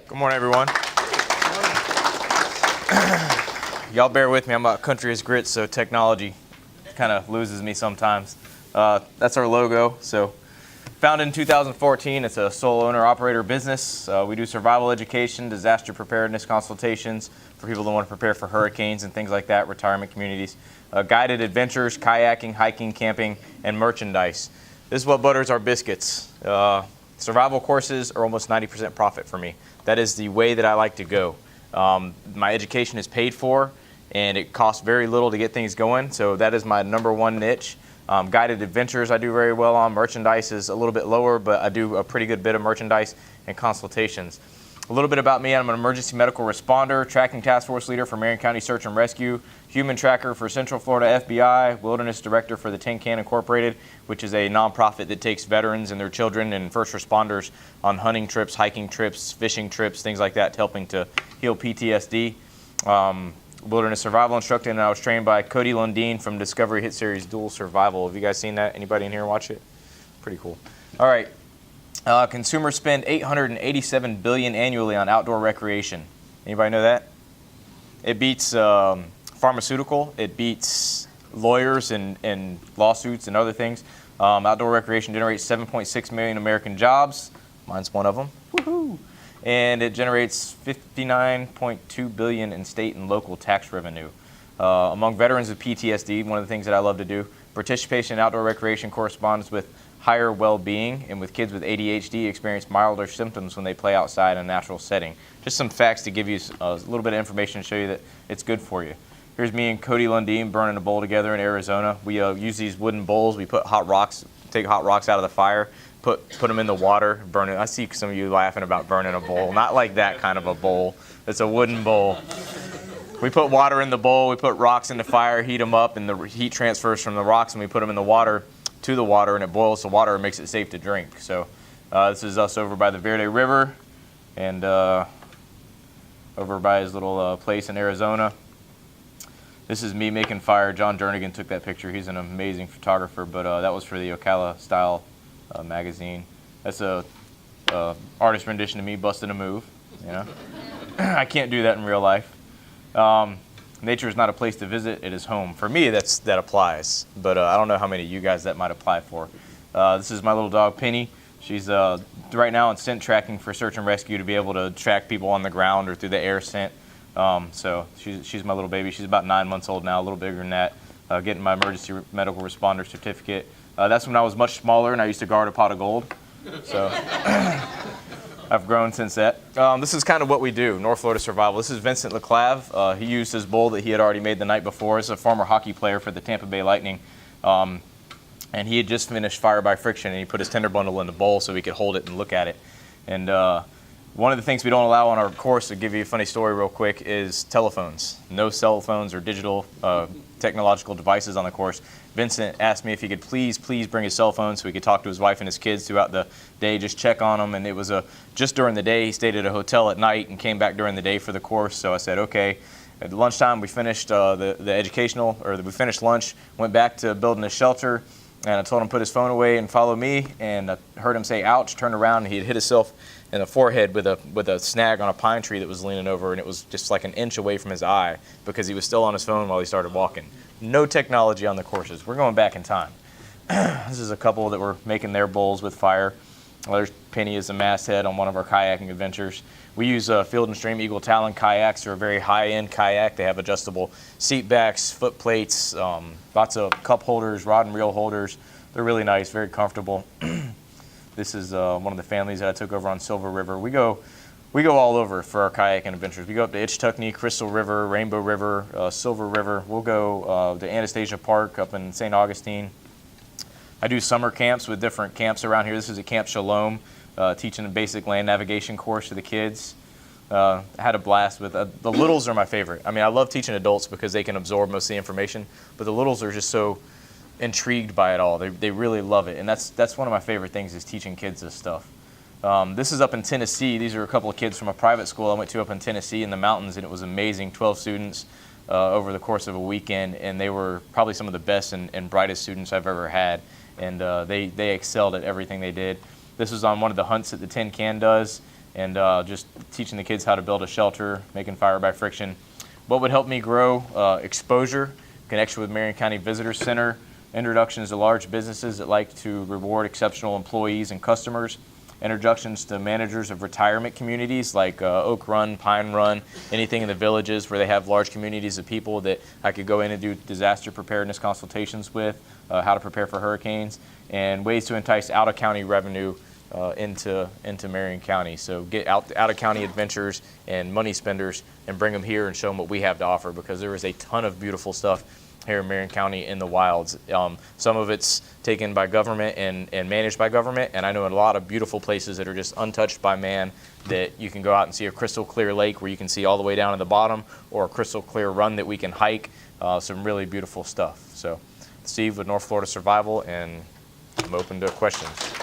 Good morning, everyone. Y'all bear with me. I'm about country as grits, so technology kind of loses me sometimes. That's our logo. So, founded in 2014, it's a sole owner-operator business. We do survival education, disaster preparedness consultations for people that want to prepare for hurricanes and things like that, retirement communities, guided adventures, kayaking, hiking, camping, and merchandise. This is what butters our biscuits. Survival courses are almost 90% profit for me. That is the way that I like to go. My education is paid for, and it costs very little to get things going, so that is my number one niche. Guided adventures I do very well on. Merchandise is a little bit lower, but I do a pretty good bit of merchandise and consultations. A little bit about me: I'm an emergency medical responder, tracking task force leader for Marion County Search and Rescue, human tracker for Central Florida FBI, wilderness director for the Tin Can Incorporated, which is a nonprofit that takes veterans and their children and first responders on hunting trips, hiking trips, fishing trips, things like that, helping to heal PTSD. Wilderness survival instructor, and I was trained by Cody Lundeen from Discovery hit series Dual Survival. Have you guys seen that? Anybody in here watch it? Pretty cool. All right. Consumers spend $887 billion annually on outdoor recreation. Anybody know that? It beats pharmaceutical. It beats lawyers and lawsuits and other things. Outdoor recreation generates 7.6 million American jobs. Mine's one of them. Woohoo! And it generates $59.2 billion in state and local tax revenue. Among veterans with PTSD, one of the things that I love to do, participation in outdoor recreation corresponds with higher well-being, and with kids with ADHD experience milder symptoms when they play outside in a natural setting. Just some facts to give you a little bit of information to show you that it's good for you. Here's me and Cody Lundeen burning a bowl together in Arizona. We use these wooden bowls. We put hot rocks, take hot rocks out of the fire, put them in the water, burn it. I see some of you laughing about burning a bowl. Not like that kind of a bowl. It's a wooden bowl. We put water in the bowl. We put rocks in the fire, heat them up, and the heat transfers from the rocks, and we put them in the water to the water, and it boils the water and makes it safe to drink. So this is us over by the Verde River and over by his little place in Arizona. This is me making fire. John Jernigan took that picture. He's an amazing photographer, but that was for the Ocala Style magazine. That's a artist rendition of me busting a move. You know, I can't do that in real life. Nature is not a place to visit, it is home. For me, that applies, but I don't know how many of you guys that might apply for. This is my little dog, Penny. She's right now in scent tracking for search and rescue to be able to track people on the ground or through the air scent. So she's my little baby. She's about 9 months old now, a little bigger than that. Getting my emergency medical responder certificate. That's when I was much smaller and I used to guard a pot of gold. So I've grown since that. This is kind of what we do, North Florida Survival. This is Vincent LeClave. He used his bowl that he had already made the night before. He's a former hockey player for the Tampa Bay Lightning. And he had just finished Fire by Friction, and he put his tender bundle in the bowl so he could hold it and look at it. And one of the things we don't allow on our course, to give you a funny story real quick, is telephones. No cell phones or digital technological devices on the course. Vincent asked me if he could please bring his cell phone so he could talk to his wife and his kids throughout the day, just check on them. And it was just during the day. He stayed at a hotel at night and came back during the day for the course. So I said, okay. At lunchtime, we finished we finished lunch, went back to building a shelter, and I told him to put his phone away and follow me. And I heard him say, ouch, turned around, and he had hit himself in the forehead with a snag on a pine tree that was leaning over, and it was just like an inch away from his eye because he was still on his phone while he started walking. No technology on the courses. We're going back in time. This is a couple that were making their bowls with fire. There's Penny as a masthead on one of our kayaking adventures. We use Field and Stream Eagle Talon kayaks. They're a very high-end kayak. They have adjustable seat backs, foot plates, lots of cup holders, rod and reel holders. They're really nice, very comfortable. This is one of the families that I took over on Silver River. We go all over for our kayaking adventures. We go up to Ichtuckney, Crystal River, Rainbow River, Silver River. We'll go to Anastasia Park up in St. Augustine. I do summer camps with different camps around here. This is at Camp Shalom, teaching a basic land navigation course to the kids. I had a blast with the littles are my favorite. I mean, I love teaching adults because they can absorb most of the information, but the littles are just so intrigued by it all. They really love it, and that's one of my favorite things is teaching kids this stuff. This is up in Tennessee. These are a couple of kids from a private school I went to up in Tennessee in the mountains, and it was amazing. 12 students over the course of a weekend, and they were probably some of the best and brightest students I've ever had, and they excelled at everything they did. This was on one of the hunts that the Tin Can does, and just teaching the kids how to build a shelter, making fire by friction. What would help me grow? Exposure, connection with Marion County Visitor Center, introductions to large businesses that like to reward exceptional employees and customers, introductions to managers of retirement communities like Oak Run, Pine Run, anything in the villages where they have large communities of people that I could go in and do disaster preparedness consultations with, how to prepare for hurricanes, and ways to entice out-of-county revenue into Marion County. So get out-of-county adventures and money spenders and bring them here and show them what we have to offer, because there is a ton of beautiful stuff here in Marion County in the wilds. Some of it's taken by government and managed by government, and I know a lot of beautiful places that are just untouched by man, that you can go out and see a crystal clear lake where you can see all the way down to the bottom, or a crystal clear run that we can hike, some really beautiful stuff. So Steve with North Florida Survival, and I'm open to questions.